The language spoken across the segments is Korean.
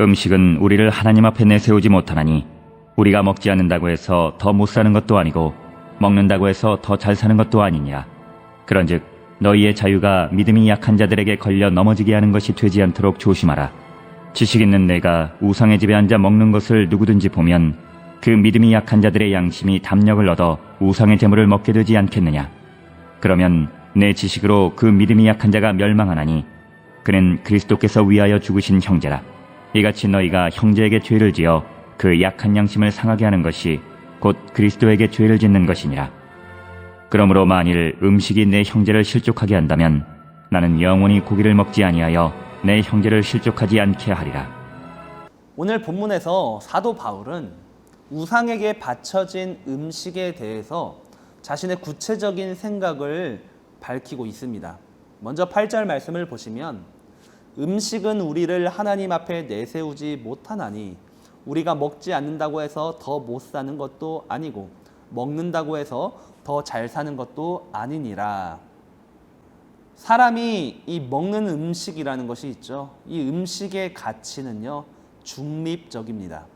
음식은 우리를 하나님 앞에 내세우지 못하나니 우리가 먹지 않는다고 해서 더 못 사는 것도 아니고 먹는다고 해서 더 잘 사는 것도 아니니라. 그런즉 너희의 자유가 믿음이 약한 자들에게 걸려 넘어지게 하는 것이 되지 않도록 조심하라. 지식 있는 내가 우상의 집에 앉아 먹는 것을 누구든지 보면 그 믿음이 약한 자들의 양심이 담력을 얻어 우상의 재물을 먹게 되지 않겠느냐. 그러면 내 지식으로 그 믿음이 약한 자가 멸망하나니 그는 그리스도께서 위하여 죽으신 형제라. 이같이 너희가 형제에게 죄를 지어 그 약한 양심을 상하게 하는 것이 곧 그리스도에게 죄를 짓는 것이니라. 그러므로 만일 음식이 내 형제를 실족하게 한다면 나는 영원히 고기를 먹지 아니하여 내 형제를 실족하지 않게 하리라. 오늘 본문에서 사도 바울은 우상에게 바쳐진 음식에 대해서 자신의 구체적인 생각을 밝히고 있습니다. 먼저 8절 말씀을 보시면 음식은 우리를 하나님 앞에 내세우지 못하나니 우리가 먹지 않는다고 해서 더 못 사는 것도 아니고 먹는다고 해서 더 잘 사는 것도 아니니라. 사람이 이 먹는 음식이라는 것이 있죠. 이 음식의 가치는요, 중립적입니다.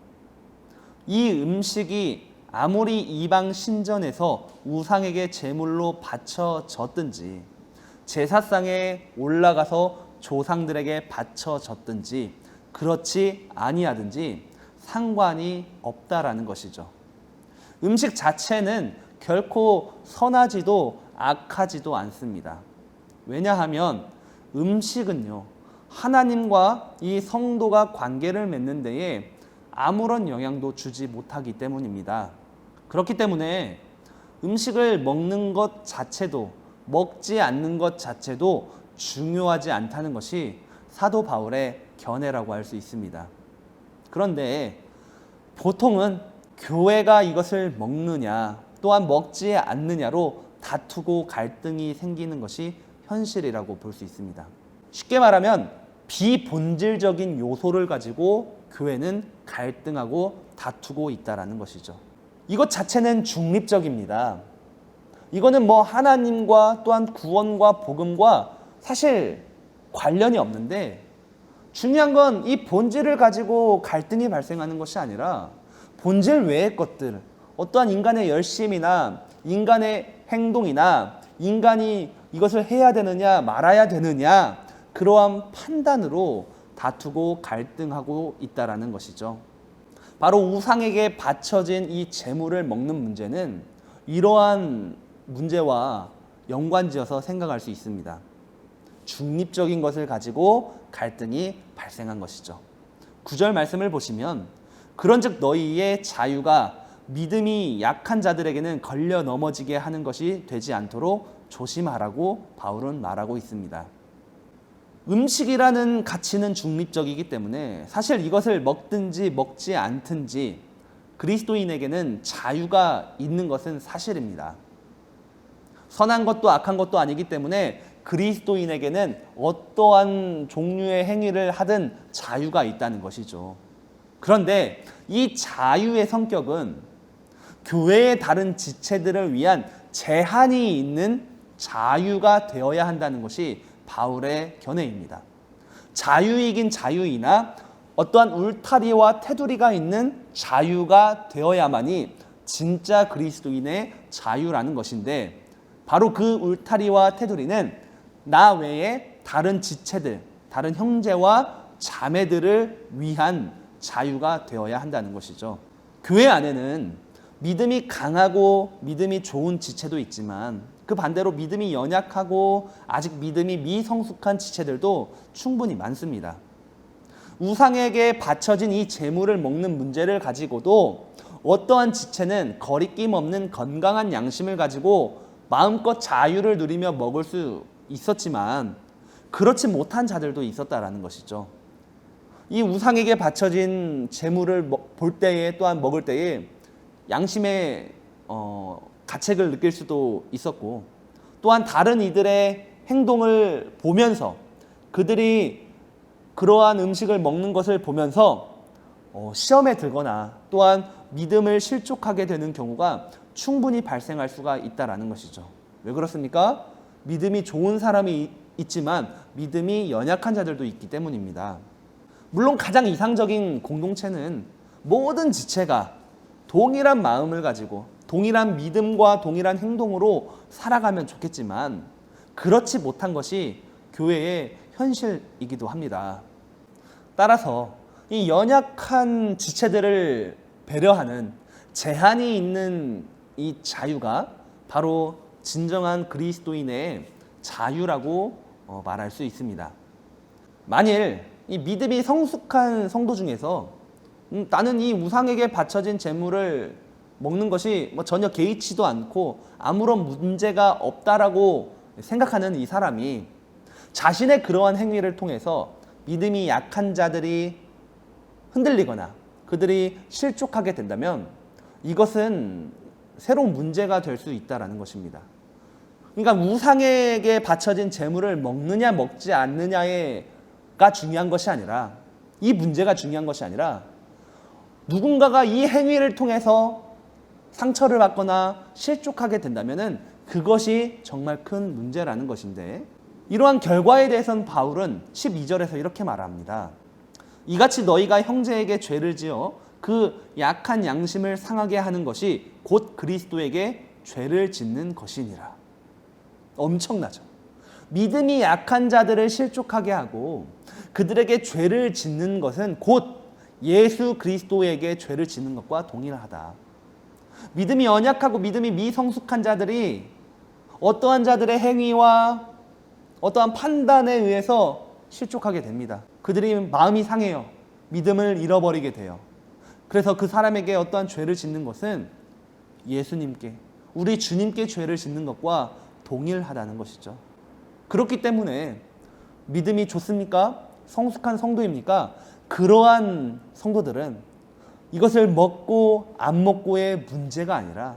이 음식이 아무리 이방 신전에서 우상에게 제물로 바쳐졌든지 제사상에 올라가서 조상들에게 바쳐졌든지 그렇지 아니하든지 상관이 없다라는 것이죠. 음식 자체는 결코 선하지도 악하지도 않습니다. 왜냐하면 음식은요, 하나님과 이 성도가 관계를 맺는 데에 아무런 영향도 주지 못하기 때문입니다. 그렇기 때문에 음식을 먹는 것 자체도 먹지 않는 것 자체도 중요하지 않다는 것이 사도 바울의 견해라고 할 수 있습니다. 그런데 보통은 교회가 이것을 먹느냐 또한 먹지 않느냐로 다투고 갈등이 생기는 것이 현실이라고 볼 수 있습니다. 쉽게 말하면 비본질적인 요소를 가지고 교회는 갈등하고 다투고 있다는 것이죠. 이것 자체는 중립적입니다. 이거는 하나님과 또한 구원과 복음과 사실 관련이 없는데 중요한 건 이 본질을 가지고 갈등이 발생하는 것이 아니라 본질 외의 것들, 어떠한 인간의 열심이나 인간의 행동이나 인간이 이것을 해야 되느냐 말아야 되느냐 그러한 판단으로 다투고 갈등하고 있다는 것이죠. 바로 우상에게 바쳐진 이 재물을 먹는 문제는 이러한 문제와 연관지어서 생각할 수 있습니다. 중립적인 것을 가지고 갈등이 발생한 것이죠. 9절 말씀을 보시면 그런즉 너희의 자유가 믿음이 약한 자들에게는 걸려 넘어지게 하는 것이 되지 않도록 조심하라고 바울은 말하고 있습니다. 음식이라는 가치는 중립적이기 때문에 사실 이것을 먹든지 먹지 않든지 그리스도인에게는 자유가 있는 것은 사실입니다. 선한 것도 악한 것도 아니기 때문에 그리스도인에게는 어떠한 종류의 행위를 하든 자유가 있다는 것이죠. 그런데 이 자유의 성격은 교회의 다른 지체들을 위한 제한이 있는 자유가 되어야 한다는 것이 바울의 견해입니다. 자유이긴 자유이나 어떠한 울타리와 테두리가 있는 자유가 되어야만이 진짜 그리스도인의 자유라는 것인데 바로 그 울타리와 테두리는 나 외에 다른 지체들, 다른 형제와 자매들을 위한 자유가 되어야 한다는 것이죠. 교회 안에는 믿음이 강하고 믿음이 좋은 지체도 있지만 그 반대로 믿음이 연약하고 아직 믿음이 미성숙한 지체들도 충분히 많습니다. 우상에게 바쳐진 이 재물을 먹는 문제를 가지고도 어떠한 지체는 거리낌 없는 건강한 양심을 가지고 마음껏 자유를 누리며 먹을 수 있었지만 그렇지 못한 자들도 있었다라는 것이죠. 이 우상에게 바쳐진 재물을 볼 때에 또한 먹을 때에 양심의 가책을 느낄 수도 있었고 또한 다른 이들의 행동을 보면서 그들이 그러한 음식을 먹는 것을 보면서 시험에 들거나 또한 믿음을 실족하게 되는 경우가 충분히 발생할 수가 있다는 것이죠. 왜 그렇습니까? 믿음이 좋은 사람이 있지만 믿음이 연약한 자들도 있기 때문입니다. 물론 가장 이상적인 공동체는 모든 지체가 동일한 마음을 가지고 동일한 믿음과 동일한 행동으로 살아가면 좋겠지만 그렇지 못한 것이 교회의 현실이기도 합니다. 따라서 이 연약한 지체들을 배려하는 제한이 있는 이 자유가 바로 진정한 그리스도인의 자유라고 말할 수 있습니다. 만일 이 믿음이 성숙한 성도 중에서 나는 이 우상에게 바쳐진 제물을 먹는 것이 전혀 개의치도 않고 아무런 문제가 없다라고 생각하는 이 사람이 자신의 그러한 행위를 통해서 믿음이 약한 자들이 흔들리거나 그들이 실족하게 된다면 이것은 새로운 문제가 될 수 있다는 것입니다. 그러니까 우상에게 바쳐진 제물을 먹느냐 먹지 않느냐가 중요한 것이 아니라 이 문제가 중요한 것이 아니라 누군가가 이 행위를 통해서 상처를 받거나 실족하게 된다면 그것이 정말 큰 문제라는 것인데 이러한 결과에 대해서는 바울은 12절에서 이렇게 말합니다. 이같이 너희가 형제에게 죄를 지어 그 약한 양심을 상하게 하는 것이 곧 그리스도에게 죄를 짓는 것이니라. 엄청나죠. 믿음이 약한 자들을 실족하게 하고 그들에게 죄를 짓는 것은 곧 예수 그리스도에게 죄를 짓는 것과 동일하다. 믿음이 연약하고 믿음이 미성숙한 자들이 어떠한 자들의 행위와 어떠한 판단에 의해서 실족하게 됩니다. 그들이 마음이 상해요. 믿음을 잃어버리게 돼요. 그래서 그 사람에게 어떠한 죄를 짓는 것은 예수님께, 우리 주님께 죄를 짓는 것과 동일하다는 것이죠. 그렇기 때문에 믿음이 좋습니까? 성숙한 성도입니까? 그러한 성도들은 이것을 먹고 안 먹고의 문제가 아니라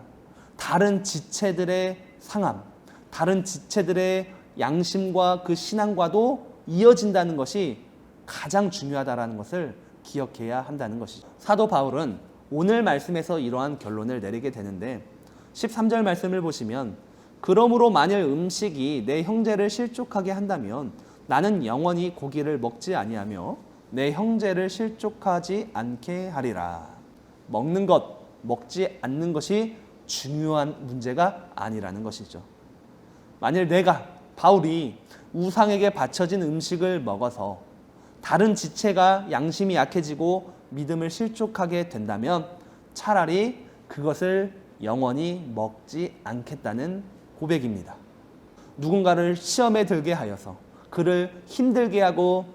다른 지체들의 상함, 다른 지체들의 양심과 그 신앙과도 이어진다는 것이 가장 중요하다는 것을 기억해야 한다는 것이죠. 사도 바울은 오늘 말씀에서 이러한 결론을 내리게 되는데 13절 말씀을 보시면 그러므로 만일 음식이 내 형제를 실족하게 한다면 나는 영원히 고기를 먹지 아니하며 내 형제를 실족하지 않게 하리라. 먹는 것, 먹지 않는 것이 중요한 문제가 아니라는 것이죠. 만일 바울이 우상에게 바쳐진 음식을 먹어서 다른 지체가 양심이 약해지고 믿음을 실족하게 된다면 차라리 그것을 영원히 먹지 않겠다는 고백입니다. 누군가를 시험에 들게 하여서 그를 힘들게 하고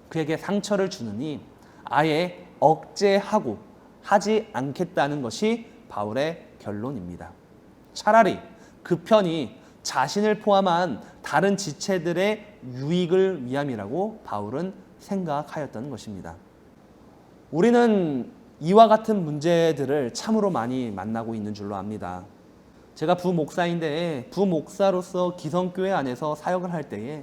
그에게 상처를 주느니 아예 억제하고 하지 않겠다는 것이 바울의 결론입니다. 차라리 그 편이 자신을 포함한 다른 지체들의 유익을 위함이라고 바울은 생각하였던 것입니다. 우리는 이와 같은 문제들을 참으로 많이 만나고 있는 줄로 압니다. 제가 부목사인데 부목사로서 기성교회 안에서 사역을 할 때에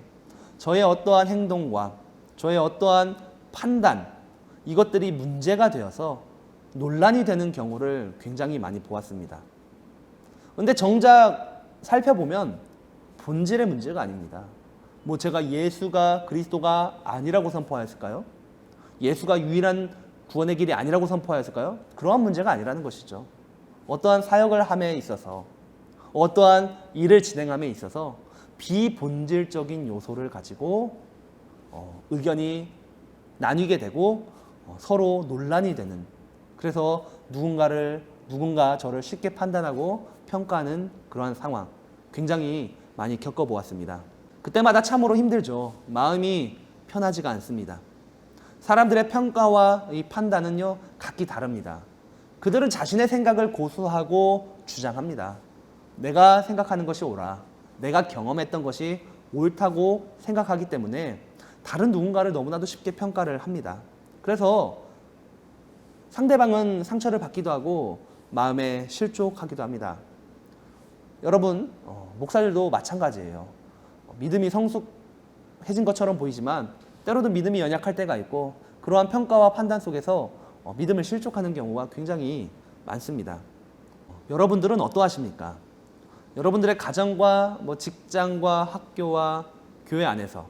저의 어떠한 행동과 저의 어떠한 판단 이것들이 문제가 되어서 논란이 되는 경우를 굉장히 많이 보았습니다. 그런데 정작 살펴보면 본질의 문제가 아닙니다. 제가 예수가 그리스도가 아니라고 선포하였을까요? 예수가 유일한 구원의 길이 아니라고 선포하였을까요? 그러한 문제가 아니라는 것이죠. 어떠한 사역을 함에 있어서 어떠한 일을 진행함에 있어서 비본질적인 요소를 가지고 의견이 나뉘게 되고 서로 논란이 되는, 그래서 누군가 저를 쉽게 판단하고 평가하는 그러한 상황 굉장히 많이 겪어보았습니다. 그때마다 참으로 힘들죠. 마음이 편하지가 않습니다. 사람들의 평가와 이 판단은요 각기 다릅니다. 그들은 자신의 생각을 고수하고 주장합니다. 내가 생각하는 것이 옳아, 내가 경험했던 것이 옳다고 생각하기 때문에 다른 누군가를 너무나도 쉽게 평가를 합니다. 그래서 상대방은 상처를 받기도 하고 마음에 실족하기도 합니다. 여러분, 목사들도 마찬가지예요. 믿음이 성숙해진 것처럼 보이지만 때로는 믿음이 연약할 때가 있고 그러한 평가와 판단 속에서 믿음을 실족하는 경우가 굉장히 많습니다. 여러분들은 어떠하십니까? 여러분들의 가정과 직장과 학교와 교회 안에서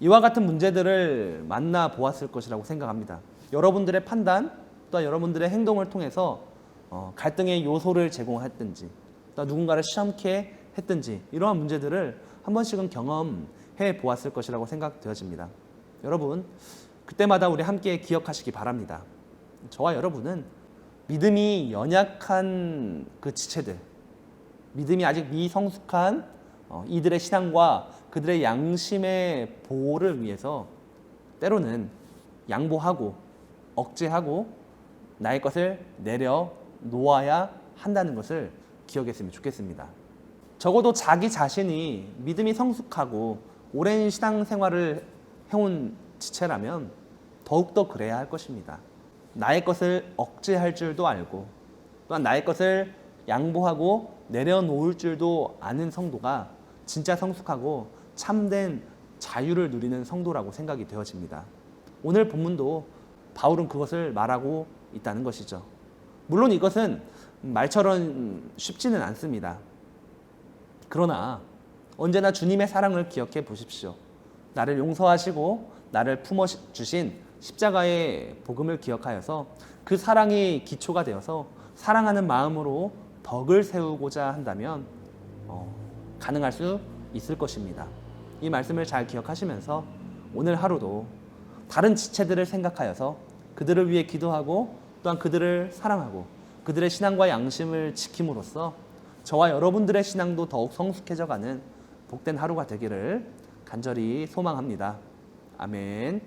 이와 같은 문제들을 만나 보았을 것이라고 생각합니다. 여러분들의 판단 또한 여러분들의 행동을 통해서 갈등의 요소를 제공했든지 또 누군가를 시험케 했든지 이러한 문제들을 한 번씩은 경험해 보았을 것이라고 생각되어집니다. 여러분, 그때마다 우리 함께 기억하시기 바랍니다. 저와 여러분은 믿음이 연약한 그 지체들, 믿음이 아직 미성숙한 이들의 신앙과 그들의 양심의 보호를 위해서 때로는 양보하고 억제하고 나의 것을 내려놓아야 한다는 것을 기억했으면 좋겠습니다. 적어도 자기 자신이 믿음이 성숙하고 오랜 신앙생활을 해온 지체라면 더욱더 그래야 할 것입니다. 나의 것을 억제할 줄도 알고 또한 나의 것을 양보하고 내려놓을 줄도 아는 성도가 진짜 성숙하고 참된 자유를 누리는 성도라고 생각이 되어집니다. 오늘 본문도 바울은 그것을 말하고 있다는 것이죠. 물론 이것은 말처럼 쉽지는 않습니다. 그러나 언제나 주님의 사랑을 기억해 보십시오. 나를 용서하시고 나를 품어주신 십자가의 복음을 기억하여서 그 사랑이 기초가 되어서 사랑하는 마음으로 덕을 세우고자 한다면 가능할 수 있을 것입니다. 이 말씀을 잘 기억하시면서 오늘 하루도 다른 지체들을 생각하여서 그들을 위해 기도하고 또한 그들을 사랑하고 그들의 신앙과 양심을 지킴으로써 저와 여러분들의 신앙도 더욱 성숙해져가는 복된 하루가 되기를 간절히 소망합니다. 아멘.